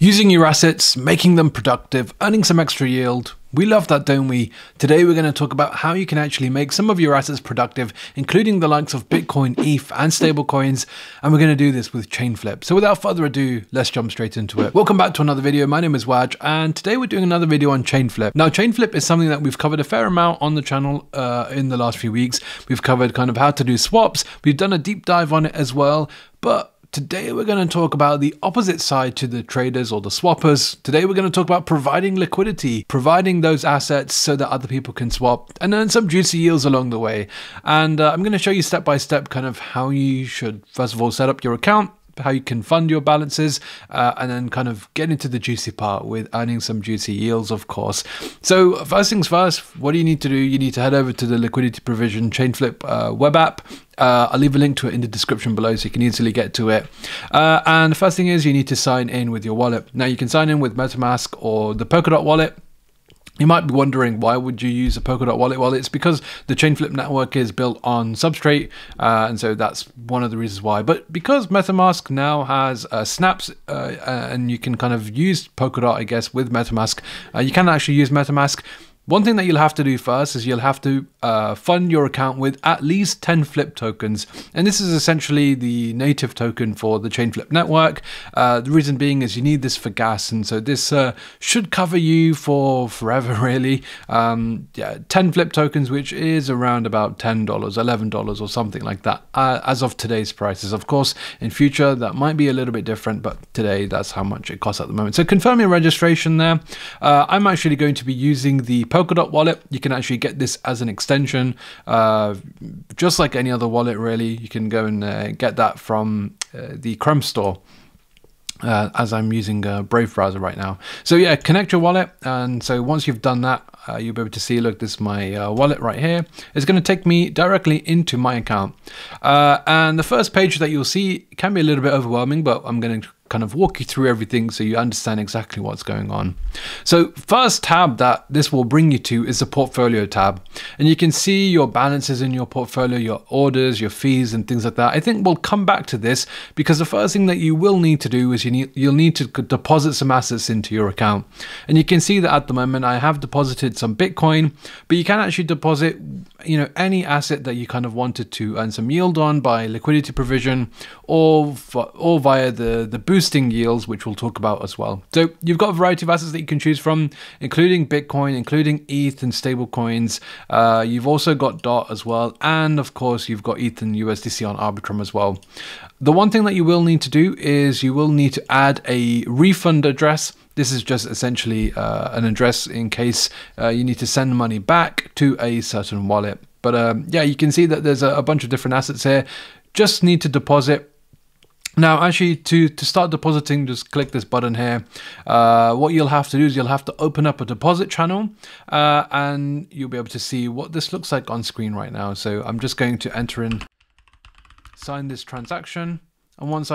Using your assets, making them productive, earning some extra yield. We love that, don't we? Today we're going to talk about how you can actually make some of your assets productive, including the likes of Bitcoin, ETH and stablecoins, and we're going to do this with Chainflip. So without further ado, let's jump straight into it. Welcome back to another video. My name is Waj, and today we're doing another video on Chainflip. Now, Chainflip is something that we've covered a fair amount on the channel in the last few weeks. We've covered kind of how to do swaps. We've done a deep dive on it as well, but today we're going to talk about the opposite side to the traders or the swappers. Today we're going to talk about providing liquidity, providing those assets so that other people can swap and earn some juicy yields along the way. And I'm going to show you step by step kind of how you should first of all set up your account, how you can fund your balances, and then kind of get into the juicy part with earning some juicy yields, of course. So first things first, what do you need to do? You need to head over to the liquidity provision Chainflip web app. I'll leave a link to it in the description below so you can easily get to it. And the first thing is you need to sign in with your wallet. Now you can sign in with MetaMask or the Polkadot wallet. You might be wondering, why would you use a Polkadot wallet? Well, it's because the Chainflip network is built on Substrate, and so that's one of the reasons why. But because MetaMask now has snaps, and you can kind of use Polkadot, I guess, with MetaMask, you can actually use MetaMask. One thing that you'll have to do first is you'll have to fund your account with at least 10 Flip tokens. And this is essentially the native token for the Chainflip network. The reason being is you need this for gas. And so this should cover you for forever, really. Yeah, 10 Flip tokens, which is around about $10, $11 or something like that as of today's prices. Of course, in future, that might be a little bit different, but today that's how much it costs at the moment. So confirm your registration there. I'm actually going to be using the Polkadot wallet. You can actually get this as an extension, just like any other wallet, really. You can go and get that from the Chrome store, as I'm using Brave browser right now. So yeah, connect your wallet, and so once you've done that, you'll be able to see, look, this is my wallet right here. It's going to take me directly into my account, and the first page that you'll see can be a little bit overwhelming, but I'm going to kind of walk you through everything so you understand exactly what's going on. So first tab that this will bring you to is the portfolio tab, and you can see your balances in your portfolio, your orders, your fees and things like that. I think we'll come back to this because the first thing that you will need to do is you'll need to deposit some assets into your account. And you can see that at the moment I have deposited some Bitcoin, but you can actually deposit, you know, any asset that you kind of wanted to earn some yield on by liquidity provision or via the boosting yields, which we'll talk about as well. So you've got a variety of assets that you can choose from, including Bitcoin, including ETH and stable coins. You've also got DOT as well, and of course you've got ETH and USDC on Arbitrum as well. The one thing that you will need to do is you will need to add a refund address. This is just essentially an address in case you need to send money back to a certain wallet. But yeah, you can see that there's a bunch of different assets here. Just need to deposit. Now, actually, to start depositing, just click this button here. What you'll have to do is you'll have to open up a deposit channel, and you'll be able to see what this looks like on screen right now. So I'm just going to enter in, sign this transaction. And once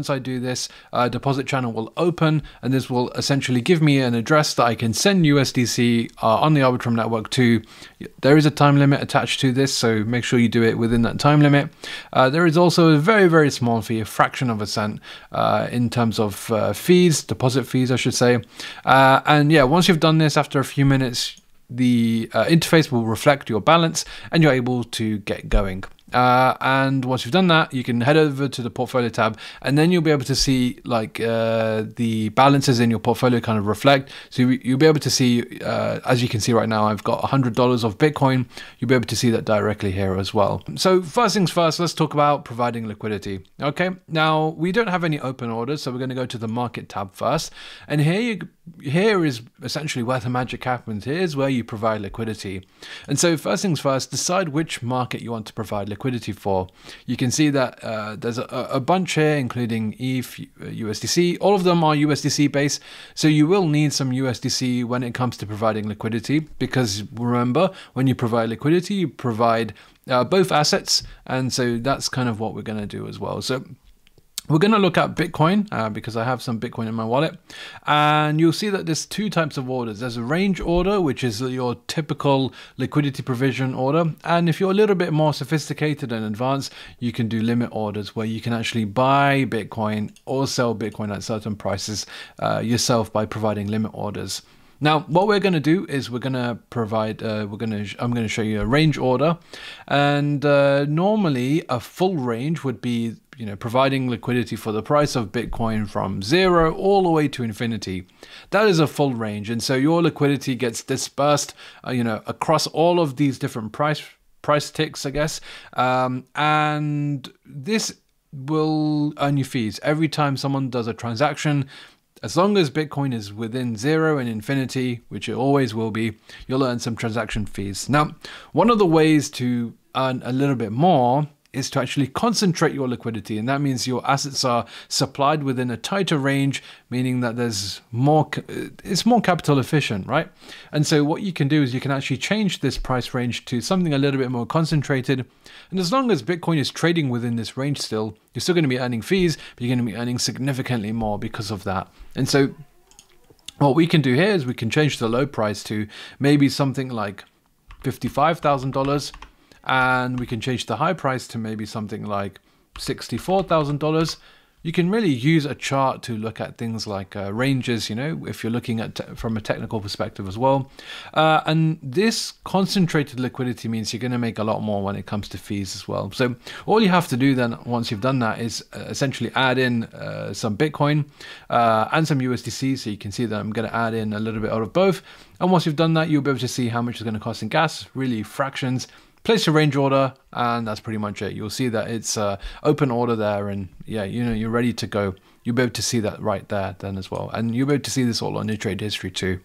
I do this, deposit channel will open, and this will essentially give me an address that I can send USDC on the Arbitrum network to. There is a time limit attached to this, so make sure you do it within that time limit. There is also a very, very small fee, a fraction of a cent in terms of fees, deposit fees, I should say. And yeah, once you've done this, after a few minutes, the interface will reflect your balance, and you're able to get going. And once you've done that, you can head over to the portfolio tab, and then you'll be able to see like the balances in your portfolio kind of reflect. So you'll be able to see, as you can see right now, I've got $100 of Bitcoin. You'll be able to see that directly here as well. So first things first, let's talk about providing liquidity. Okay, now we don't have any open orders, so we're going to go to the market tab first. And here is essentially where the magic happens. Here's where you provide liquidity. And so first things first, decide which market you want to provide liquidity for. You can see that there's a bunch here, including ETH, USDC. All of them are USDC based, so you will need some USDC when it comes to providing liquidity, because remember, when you provide liquidity, you provide both assets, and so that's kind of what we're going to do as well. So We're going to look at Bitcoin because I have some Bitcoin in my wallet, and you'll see that there's two types of orders. There's a range order, which is your typical liquidity provision order, and if you're a little bit more sophisticated and advanced, you can do limit orders where you can actually buy Bitcoin or sell Bitcoin at certain prices yourself by providing limit orders. Now, what we're going to do is we're going to provide, I'm going to show you a range order, and normally a full range would be, providing liquidity for the price of Bitcoin from 0 all the way to infinity. That is a full range, and so your liquidity gets dispersed, across all of these different price ticks, I guess, and this will earn you fees every time someone does a transaction. As long as Bitcoin is within 0 and infinity, which it always will be, you'll earn some transaction fees. Now, one of the ways to earn a little bit more is to actually concentrate your liquidity, and that means your assets are supplied within a tighter range, meaning that there's more, it's more capital efficient, right? And so what you can do is you can actually change this price range to something a little bit more concentrated, and as long as Bitcoin is trading within this range still, you're still going to be earning fees, but you're going to be earning significantly more because of that. And so what we can do here is we can change the low price to maybe something like $55,000, and we can change the high price to maybe something like $64,000. You can really use a chart to look at things like ranges, if you're looking at from a technical perspective as well. And this concentrated liquidity means you're going to make a lot more when it comes to fees as well. So all you have to do then, once you've done that, is essentially add in some Bitcoin and some USDC. So you can see that I'm going to add in a little bit out of both. And once you've done that, you'll be able to see how much it's going to cost in gas, really fractions. Place your range order, and that's pretty much it. You'll see that it's open order there, and yeah, you're ready to go. You'll be able to see that right there then as well, and you'll be able to see this all on your trade history too.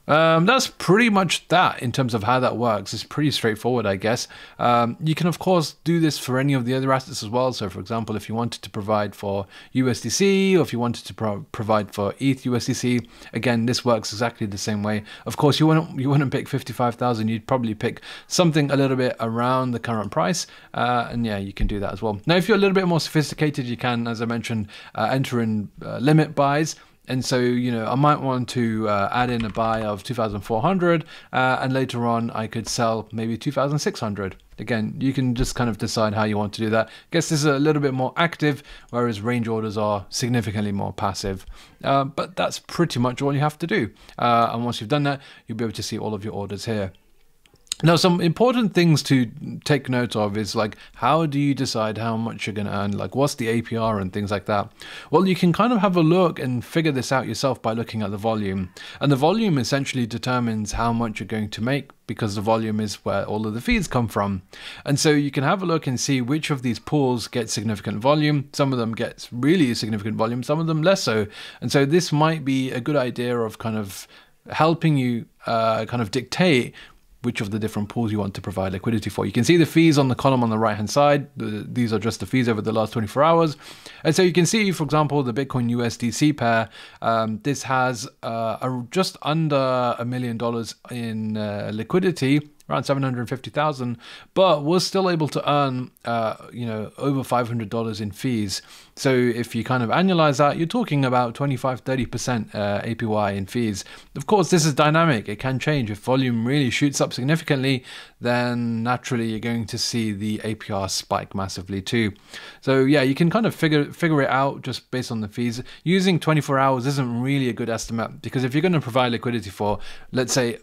That's pretty much that in terms of how that works. It's pretty straightforward, I guess. You can, of course, do this for any of the other assets as well. So, for example, if you wanted to provide for USDC, or if you wanted to provide for ETH USDC, again, this works exactly the same way. Of course, you wouldn't pick 55,000. You'd probably pick something a little bit around the current price, and yeah, you can do that as well. Now, if you're a little bit more sophisticated, you can, as I mentioned, enter in limit buys. And so, I might want to add in a buy of 2,400, and later on I could sell maybe 2,600. Again, you can just kind of decide how you want to do that. I guess this is a little bit more active, whereas range orders are significantly more passive. But that's pretty much all you have to do. And once you've done that, you'll be able to see all of your orders here. Now, some important things to take note of is like, how do you decide how much you're going to earn? Like, what's the APR and things like that? Well, you can kind of have a look and figure this out yourself by looking at the volume. And the volume essentially determines how much you're going to make, because the volume is where all of the fees come from. And so you can have a look and see which of these pools get significant volume. Some of them get really significant volume, some of them less so. And so this might be a good idea of kind of helping you kind of dictate which of the different pools you want to provide liquidity for. You can see the fees on the column on the right hand side. These are just the fees over the last 24 hours. And so you can see, for example, the Bitcoin USDC pair, this has just under $1 million in liquidity, around 750,000, but was still able to earn, over $500 in fees. So if you kind of annualize that, you're talking about 25-30% APY in fees. Of course, this is dynamic. It can change. If volume really shoots up significantly, then naturally you're going to see the APR spike massively too. So yeah, you can kind of figure it out just based on the fees. Using 24 hours isn't really a good estimate, because if you're going to provide liquidity for, let's say,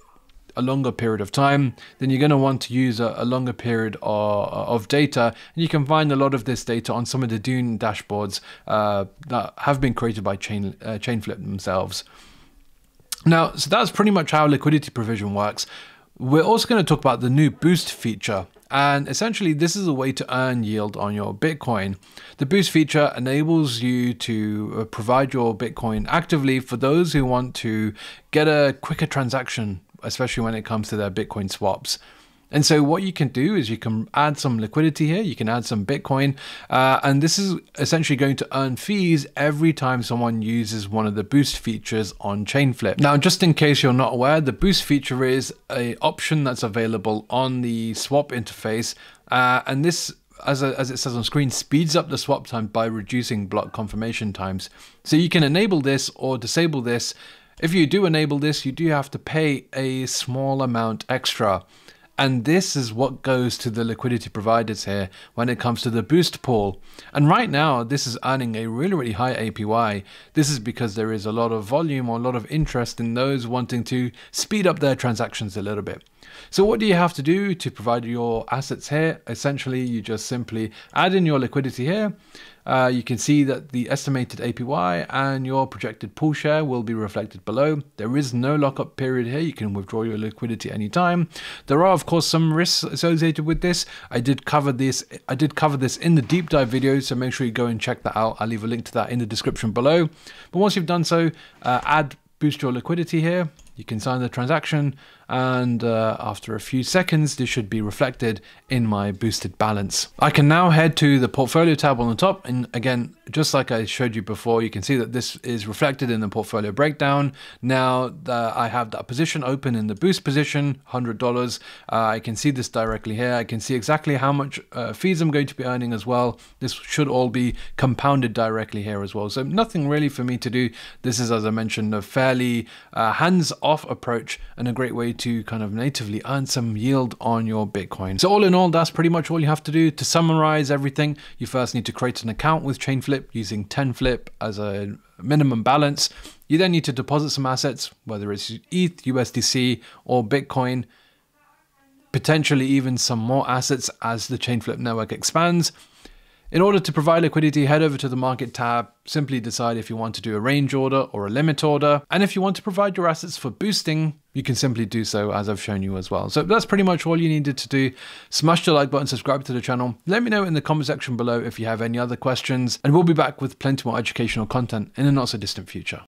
a longer period of time, then you're going to want to use a longer period of data, and you can find a lot of this data on some of the Dune dashboards that have been created by Chainflip themselves. Now, so that's pretty much how liquidity provision works. We're also going to talk about the new boost feature, and essentially this is a way to earn yield on your Bitcoin. The boost feature enables you to provide your Bitcoin actively for those who want to get a quicker transaction, especially when it comes to their Bitcoin swaps. And so what you can do is you can add some liquidity here, you can add some Bitcoin, and this is essentially going to earn fees every time someone uses one of the boost features on Chainflip. Now, just in case you're not aware, the boost feature is an option that's available on the swap interface, and this as it says on screen, speeds up the swap time by reducing block confirmation times. So you can enable this or disable this. If you do enable this, you do have to pay a small amount extra. And this is what goes to the liquidity providers here when it comes to the boost pool. And right now, this is earning a really high APY. This is because there is a lot of volume or a lot of interest in those wanting to speed up their transactions a little bit. So what do you have to do to provide your assets here? Essentially, you just simply add in your liquidity here. You can see that the estimated APY and your projected pool share will be reflected below. There is no lockup period here. You can withdraw your liquidity anytime. There are, of course, some risks associated with this. I did cover this in the deep dive video, so make sure you go and check that out. I'll leave a link to that in the description below. But once you've done so, boost your liquidity here. You can sign the transaction, and after a few seconds, this should be reflected in my boosted balance. I can now head to the portfolio tab on the top, and again, just like I showed you before, you can see that this is reflected in the portfolio breakdown. Now I have that position open in the boost position, $100. I can see this directly here. I can see exactly how much fees I'm going to be earning as well. This should all be compounded directly here as well. So nothing really for me to do. This is, as I mentioned, a fairly hands-off approach and a great way to kind of natively earn some yield on your Bitcoin. So all in all, that's pretty much all you have to do. To summarize everything, you first need to create an account with Chainflip using 10 flip as a minimum balance. You then need to deposit some assets, whether it's ETH, USDC, or Bitcoin, potentially even some more assets as the Chainflip network expands. In order to provide liquidity, head over to the market tab, simply decide if you want to do a range order or a limit order. And if you want to provide your assets for boosting, you can simply do so as I've shown you as well. So that's pretty much all you needed to do. Smash the like button, subscribe to the channel. Let me know in the comment section below if you have any other questions, and we'll be back with plenty more educational content in the not so distant future.